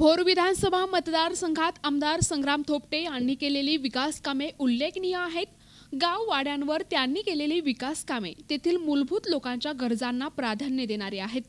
भोर विधानसभा मतदारसंघात आमदार संग्राम थोपटे यांनी केलेली विकास कामे उल्लेखनीय आहेत। गाव वाड्यांवर त्यांनी केलेली विकास कामे तेथील मूलभूत लोकांच्या गरजांना प्राधान्य देणारी आहेत।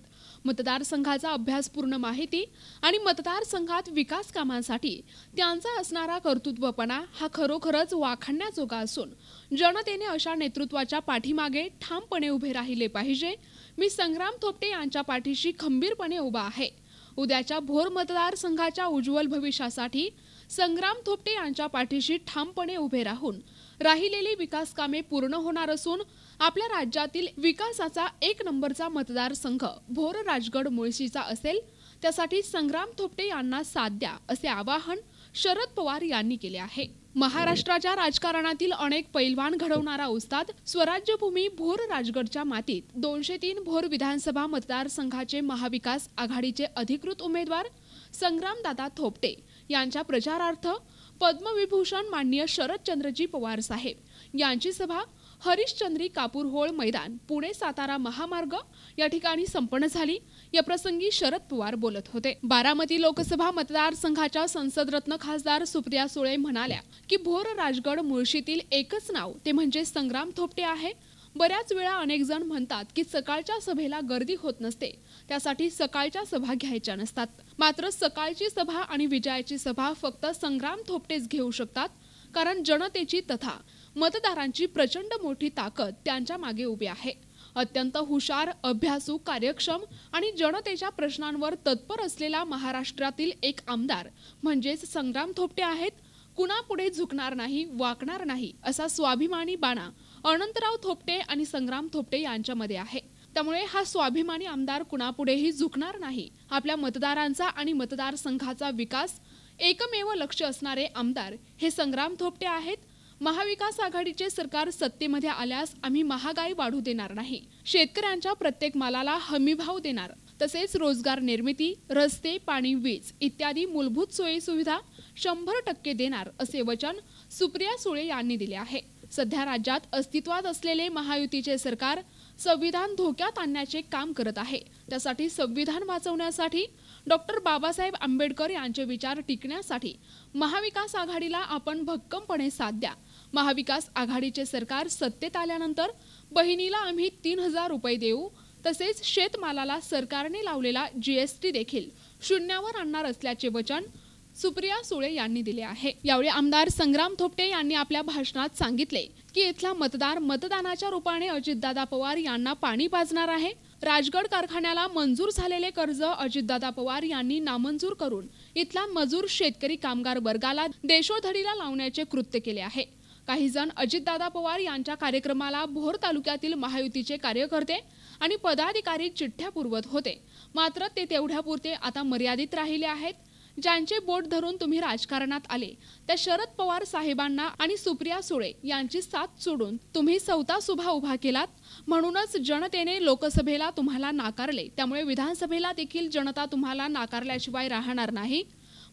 मतदारसंघाचा अभ्यासपूर्ण माहिती आणि मतदारसंघात विकास कामांसाठी त्यांचा असणारा कर्तृत्वपणा हा खरोखरच वाखाणण्याजोगा असून जनतेने अशा नेतृत्वाच्या पाठीमागे ठामपणे उभे राहिले पाहिजे। मी संग्राम थोपटे यांच्या पाठीशी खंबीरपणे उभा आहे। उद्याच्या भोर मतदारसंघाच्या उज्ज्वल भविष्यासाठी संग्राम थोपटे यांच्या पाठीशी ठामपणे उभे राहून राहिलेली विकास कामे पूर्ण होणार असून आपल्या राज्यातील विकासाचा एक नंबरचा मतदारसंघ भोर राजगड मुळशीचा असेल। त्यासाठी संग्राम थोपटे यांना साथ द्या असे आवाहन शरद पवार यांनी केले आहे। महाराष्ट्राच्या राजकारणातील अनेक पैलवान घडवणारा उस्ताद स्वराज्यभूमी भोर राजगडच्या मातीत 203 भोर विधानसभा मतदारसंघाचे महाविकास आघाडीचे अधिकृत उमेदवार संग्रामदादा थोपटे यांच्या प्रचारार्थ पद्मविभूषण माननीय शरदचंद्रजी पवार साहेब यांची सभा हरिश्चंद्री कापूरहोळ मैदान पुणे सातारा महामार्ग या ठिकाणी संपन्न झाली। या प्रसंगी शरद पवार बोलत होते। बारामती लोकसभा मतदारसंघाच्या संसदरत्न खासदार सुप्रिया सुळे म्हणाल्या की भोर राजगड मुळशीतील एकच नाव ते म्हणजे संग्राम थोपटे आहे। बऱ्याच वेळा अनेक जण म्हणतात की सकाळच्या सभेला गर्दी होत नसते, त्यासाठी सकाळच्या सभा घ्यायच्या नसतात। मात्र सकाळची सभा आणि विजयाची सभा फक्त संग्राम थोपटेच घेऊ शकतात, कारण जनतेची तथा मतदारांची प्रचंड मोठी ताकद त्यांच्या मागे उभी आहे। अत्यंत हुशार, अभ्यासू, कार्यक्षम आणि जनतेच्या प्रश्नांवर तत्पर असलेला महाराष्ट्रातील एक आमदार म्हणजेच संग्राम थोपटे आहेत। कुणापुढे झुकणार नाही, वाकणार नाही असा स्वाभिमानी बाणा अनंतराव थोपटे आणि संग्राम थोपटे यांच्यामध्ये आहे। त्यामुळे हा स्वाभिमानी आमदार कुणापुढेही झुकणार नाही। आपल्या मतदारांचा आणि मतदारसंघाचा विकास एकमेव लक्ष्य असणारे आमदार हे संग्राम थोपटे आहेत। महाविकास आघाडीचे सरकार सत्तेमध्ये आल्यास आम्ही महागाई वाढू देणार नाही, शेतकऱ्यांच्या प्रत्येक मालाला हमीभाव देणार, तसेच रोजगार निर्मिती, रस्ते, पाणी, वीज इत्यादी मूलभूत सोयी सुविधा 100% देणार असे वचन सुप्रिया सुळे यांनी दिले आहे। सध्या राज्यात अस्तित्वात असलेले महायुतीचे सरकार संविधान धोक्यात आणण्याचे काम करत आहे। त्यासाठी संविधान वाचवण्यासाठी डॉक्टर बाबासाहेब आंबेडकर यांचे विचार टिकण्यासाठी महाविकास आघाडीला आपण भक्कमपणे साथ द्या। महाविकास आघाडीचे सरकार सत्तेत आल्यानंतर बहिणीला आम्ही 3000 रुपये देऊ, तसेच शेतमालाला सरकारने लावलेला जीएसटी देखील शून्यावर आणणार असल्याचे वचन सुप्रिया सुळे यांनी दिले आहे। यावेळी आमदार संग्राम थोपटे यांनी आपल्या भाषणात सांगितले की इथला मतदार मतदानाच्या रूपाने अजितदादा पवार यांना पाणी पाजणार आहे। राजगड कारखान्याला मंजूर झालेले कर्ज अजितदादा पवार यांनी नामंजूर करून इथला मजूर, शेतकरी, कामगार वर्गाला देशोधडीला लावण्याचे कृत्य केले आहे। काही जण अजितदादा पवार यांच्या कार्यक्रमाला भोर तालुक्यातील महायुतीचे कार्यकर्ते आणि पदाधिकारी चिठ्ठ्या पुरवत होते, मात्र ते तेवढ्यापुरते आता मर्यादित राहिले आहेत। ज्यांचे बोट धरून तुम्ही राजकारणात आले त्या शरद पवार साहेबांना आणि सुप्रिया सुळे यांची साथ सोडून तुम्ही स्वतः उभा केलात, म्हणूनच जनतेने लोकसभेला तुम्हाला नाकारले। त्यामुळे विधानसभेला देखील जनता तुम्हाला नाकारल्याशिवाय राहणार नाही।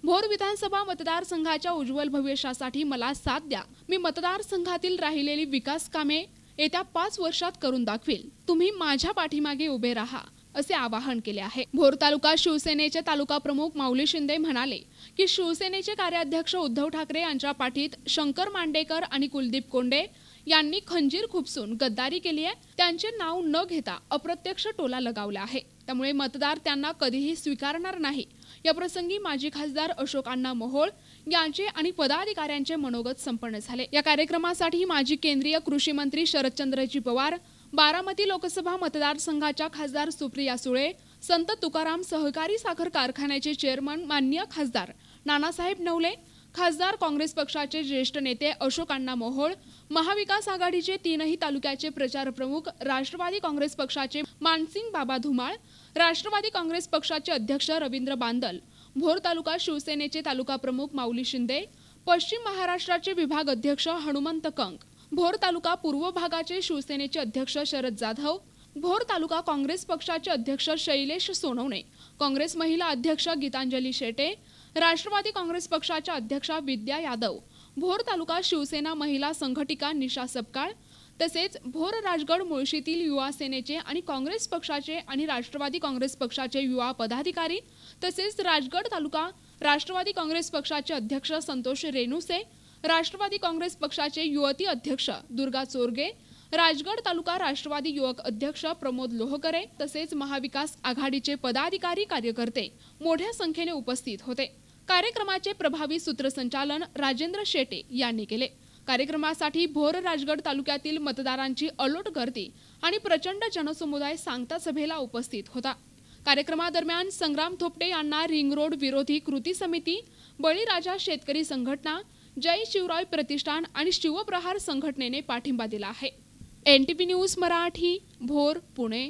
भोर विधानसभा मतदारसंघाच्या उज्ज्वल भविष्यासाठी मला साथ द्या। मी मतदारसंघातील राहिलेली विकास कामे येत्या 5 वर्षात करून दाखवेल। तुम्ही माझ्या पाठीमागे उभे राहा असे आवाहन केले आहे। भोर तालुका शिवसेनेचे तालुका प्रमुख माऊली शिंदे म्हणाले की शिवसेनेचे कार्याध्यक्ष उद्धव ठाकरे यांच्या पाठीत शंकर मांडेकर आणि कुलदीप कोंडे यांनी खंजीर खुपसून गद्दारी केली आहे। त्यांचे नाव न घेता अप्रत्यक्ष टोला लगावला आहे, त्यामुळे मतदार त्यांना कधीही स्वीकारणार नाही। या प्रसंगी माजी खासदार अशोक अण्णा मोहोळ यांचे आणि पदाधिकाऱ्यांचे मनोगत संपन्न झाले। या कार्यक्रमासाठी माजी केंद्रीय कृषी मंत्री शरदचंद्रजी पवार, बारामती लोकसभा मतदारसंघाच्या खासदार सुप्रिया सुळे, संत तुकाराम सहकारी साखर कारखान्याचे चेअरमन माननीय खासदार नानासाहेब नवले, खासदार काँग्रेस पक्षाचे ज्येष्ठ नेते अशोक अण्णा मोहोळ, महाविकास आघाडीचे 3ही तालुक्याचे प्रचार प्रमुख राष्ट्रवादी काँग्रेस पक्षाचे मानसिंग बाबा धुमाळ, राष्ट्रवादी काँग्रेस पक्षाचे अध्यक्ष रवींद्र बांदल, भोर तालुका शिवसेनेचे तालुका प्रमुख माऊली शिंदे, पश्चिम महाराष्ट्राचे विभाग अध्यक्ष हनुमंत कंक, भोर तालुका पूर्व भागाचे शिवसेनेचे अध्यक्ष शरद जाधव, भोर तालुका काँग्रेस पक्षाचे अध्यक्ष शैलेश सोनवणे, काँग्रेस महिला अध्यक्ष गीतांजली शेटे, राष्ट्रवादी काँग्रेस पक्षाच्या अध्यक्षा विद्या यादव, भोर तालुका शिवसेना महिला संघटिका निशा सपकाळ, तसेच भोर राजगड मुळशीतील युवा सेनेचे आणि काँग्रेस पक्षाचे आणि राष्ट्रवादी काँग्रेस पक्षाचे युवा पदाधिकारी, तसेच राजगड तालुका राष्ट्रवादी काँग्रेस पक्षाचे अध्यक्ष संतोष रेणुसे, राष्ट्रवादी काँग्रेस पक्षाचे युवती अध्यक्ष दुर्गा चोरगे, राजगड तालुका राष्ट्रवादी युवक अध्यक्ष प्रमोद लोहकरे तसेच महाविकास आघाडीचे पदाधिकारी कार्यकर्ते मोठ्या संख्येने उपस्थित होते। कार्यक्रमाचे प्रभावी सूत्रसंचालन राजेंद्र शेटे यांनी केले। कार्यक्रमासाठी भोर राजगड तालुक्यातील मतदारांची अलोट गर्दी आणि प्रचंड जनसमुदाय सांगता सभेला उपस्थित होता। कार्यक्रमादरम्यान संग्राम थोपटे यांना रिंग रोड विरोधी कृती समिती, बळीराजा शेतकरी संघटना, जय शिवराय प्रतिष्ठान आणि शिवप्रहार संघटनेने पाठिंबा दिला आहे। NTV news Marathi, Bhor, Pune.